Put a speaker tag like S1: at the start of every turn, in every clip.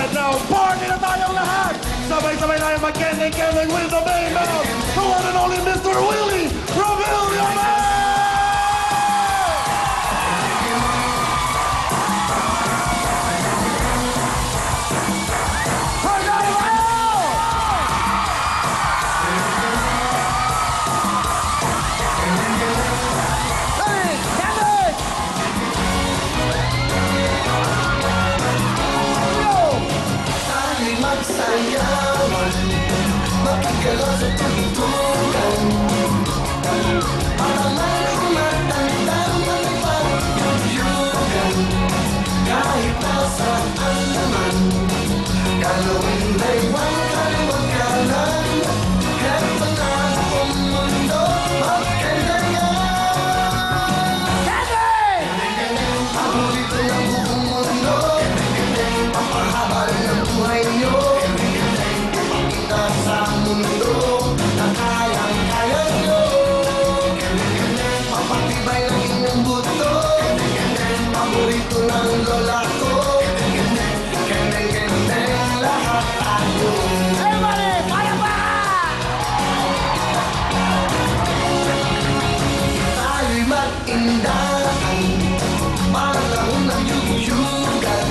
S1: And now, party na tayong lahat! Sabay-sabay tayong mag-kending-kending with the main man, the one and only Mr. Willie Ravillame!
S2: Magkagalaw sa pagtutukan para may umatandang magpagyugan. Kahit nasaan naman, galawin ay huwag kaliwagalan. Heto na ang mundo, magkandayan. Paborito ng buong mundo, papahaba rin ang buhay nyo. Sa mundo na kayang-kaya nyo, mapatibay ng inyong buto, paborito ng lola ko, kendeng-kendeng lahat tayo. Everybody, fire pa! Tayo'y mag-indahan, panahon ng yug-yugan,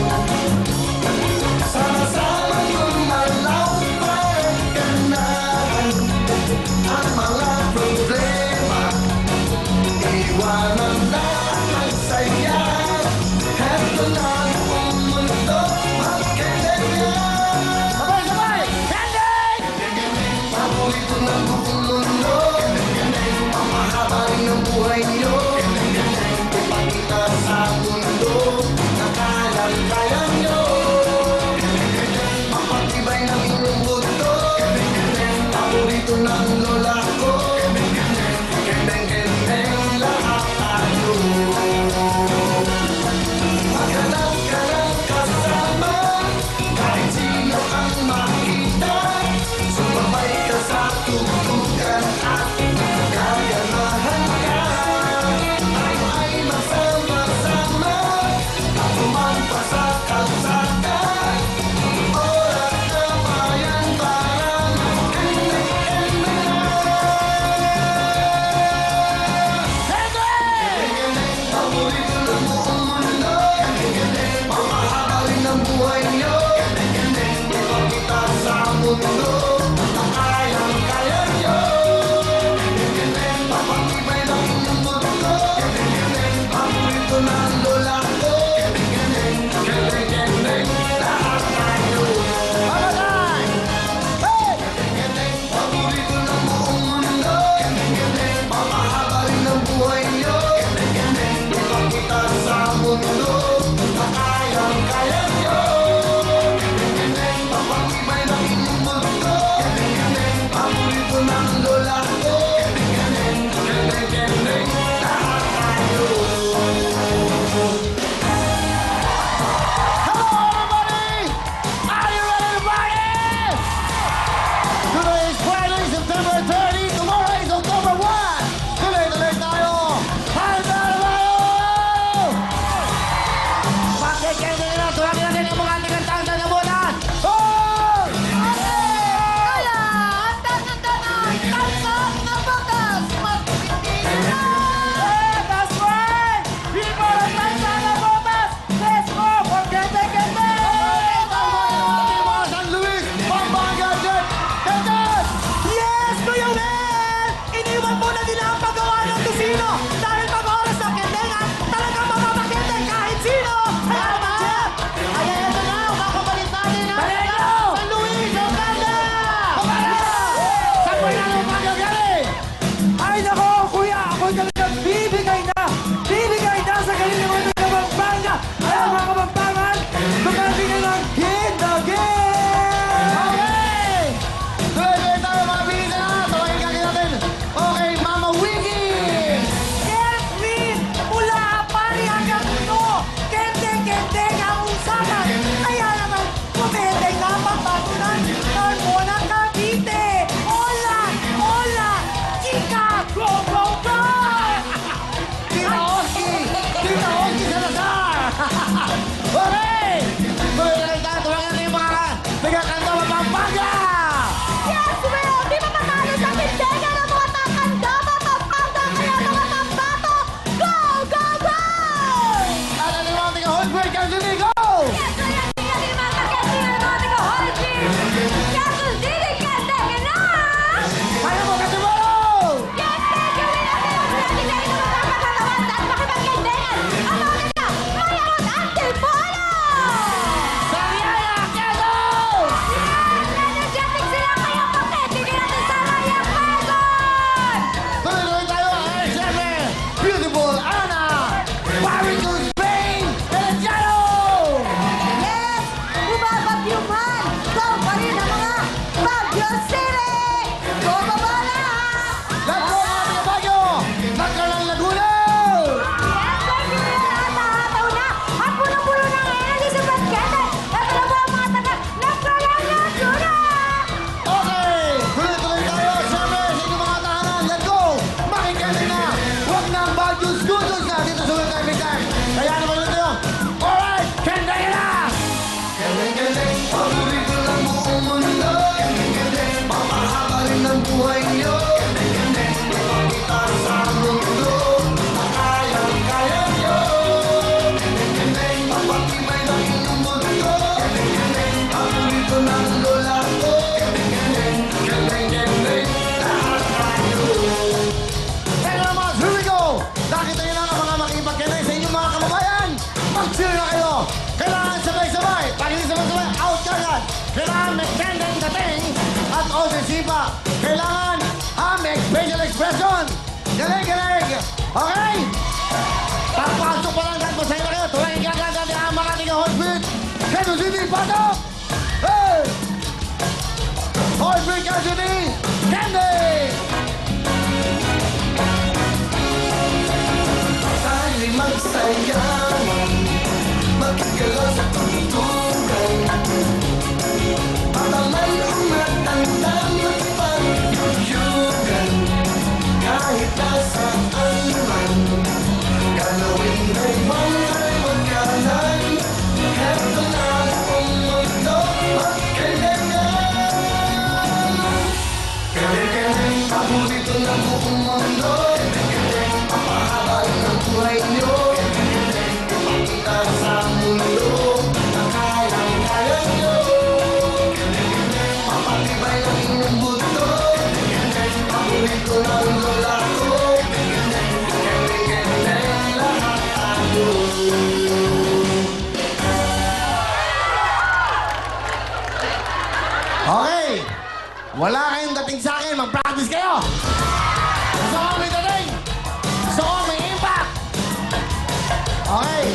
S2: sama-sama gumalaw. Ang mga problema, iwanan na ang saya. Heto na ang mundo, magkandayan. Sabay-sabay! Kendeng! Paborito ng buong mundo, pamahaba rin ang buhay nyo. Ipakita sa mundo na kayang-kaya nyo. Mapatibay ng inyong buto, paborito ng lola ko, kendeng-kendeng lahat tayo. Maghanap ka ng kasama, kahit sino ang makita. Sumabay ka sa tutukan at gaganahan ka. Tayo ay magsama-sama at tumampa sa kalsada. Oras na bayan para paborito ng buong mundo, pamahaba rin ang buhay nyo. Ipakita sa mundo na kayang-kaya nyo. Papatibay ng inyong buto, paborito ng lola ko, kendeng-kendeng lahat tayo. Paborito ng buong mundo, pamahaba rin ang buhay nyo. Ipakita sa mundo na kayang-kaya nyo. Papatibay ng inyong mundo, buhay nyo. Ipakita sa mundo na kayang-kaya nyo. Papatibay ng inyong mundo. Paborito ng lola ko. Galing-galing, lahat tayo.
S3: Hey naman, here we go! Nakita niyo lang ang mga makipagkanay sa inyong mga kababayan. Mag-cheer na kayo! Kailangan sabay-sabay. Pag hindi sabay-sabay, out ka agad. Kailangan may kendeng dating at audiensipa. Kailangan may facial expression. Galing-galing! Okay? Pagpasok pa lang dahil masaya na kayo. Tulangin ka agad ang mga ating heartbeat. Quezon City, pasok! Hey! Heartbeat Quezon City, kendeng!
S2: Tayo'y magsayawan, magkagalaw sa tuntunan. Pataman ang matandang magpagduyugan. Kahit nasaan man, galawin ay bangay magkalan. Heto na ang mundo, magkailangan. Galing-galing, paborito ng buong mundo. Papahaba ng buhay nyo. Ipakita sa mundo na kayang-kaya nyo. Papatibay ang inyong buto. Paborito ng lola ko. Galing-galing, lahat tayo.
S3: Okay. Wala kayong dating sa akin. Mag-practice kayo. Gusto ko may dating. Gusto ko may impact. Okay.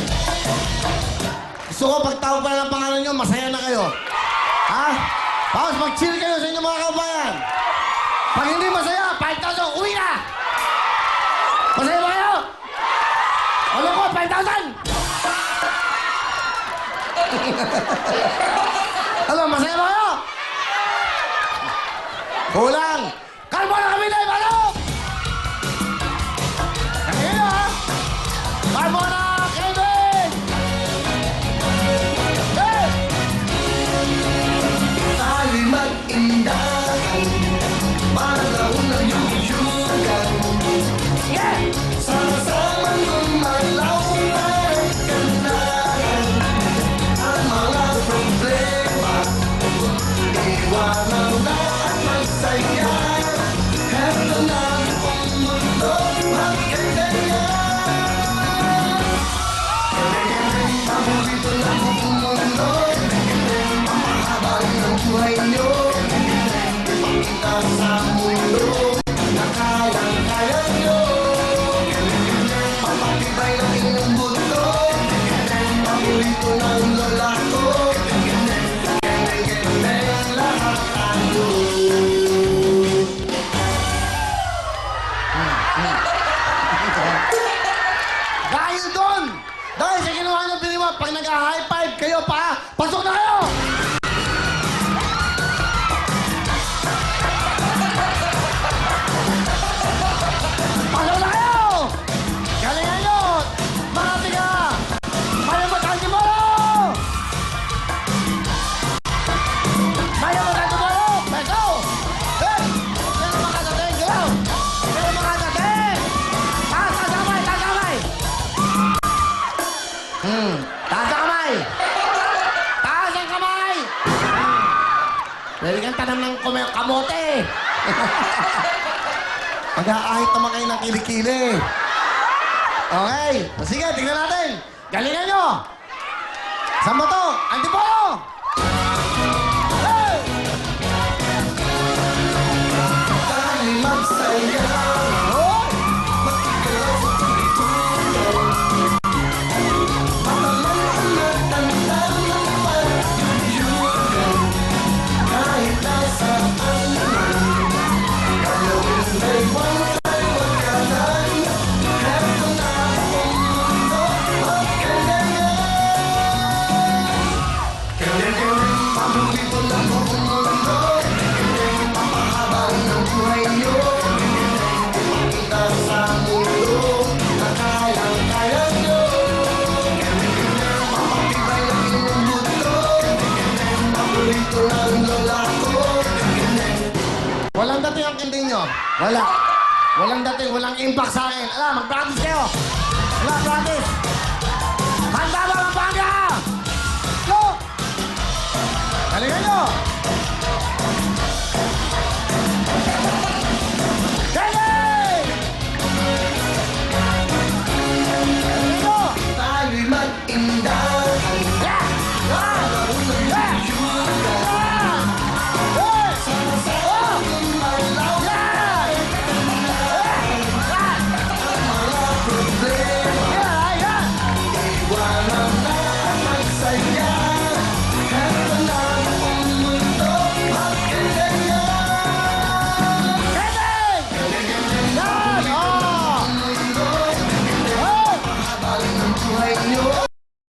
S3: Gusto ko pag tawag pa lang ang pangalan nyo, masaya na kayo. Ha? Tapos mag-chill kayo sa inyong mga kabayan. Pag hindi masaya, 5,000, uwi na! Masaya ba kayo? Ano ko, 5,000? Ano, masaya ba kayo? Kulang! Kalma na kami, Dave! Ano? Kaya nyo, ha? Kalma na, Kevin! Hey!
S2: Tayo'y mag-indahan, panahon ng yuyugan.
S3: Yeah!
S2: Sama-samang gumalaw ay ganahan. Ang mga problema, iwanan na at magsaya. Heto na ang mundo, magkailangan. Galing-galing, paborito ng buong mundo. Papahaba ng buhay nyo. Ipakita sa mundo na kayang-kaya nyo. Papatibay ng inyong buto. Paborito ng lola ko. Galing-galing, lahat tayo.
S3: Dahil doon! Dahil sa ginawa niyo pinima, pag nag-high five kayo pa, pasok na kayo! Pasok na kayo! Galingan nyo! Mga tiga! Maya magkantibolo! Maya magkantibolo! Let's go! Hey! Sino makadating? Galaw! Sino makadating? Taas ang kamay! Taas ang kamay! Taas ang kamay! Taas ang kamay! Pwede kang tanam ng kamote! Mag-aahit naman kayo ng kilikili. Okay. O sige, tingnan natin. Galingan nyo. Saan mo to? Antipolo! Hey!
S2: Tayo'y magsayawan,
S3: Oh!
S2: magkagalaw sa tuntunan. Pataman ang matandang magpagduyugan. Kahit nasaan man, galawin ay bangay magkalan. Heto na ang mundo, magkailangan. Galing-galing, paborito ng buong mundo. Papahaba ng buhay nyo. Ipakita sa mundo na kayang-kaya nyo. Papatibay ang inyong buto. Paborito ng lola ko.
S3: Wala Walang dating ang canteen nyo. Wala. Walang dating, walang impact sa akin. Ala, mag-practice kayo. Wala, practice. Handa ba, Pampanga? Go! Galingan nyo!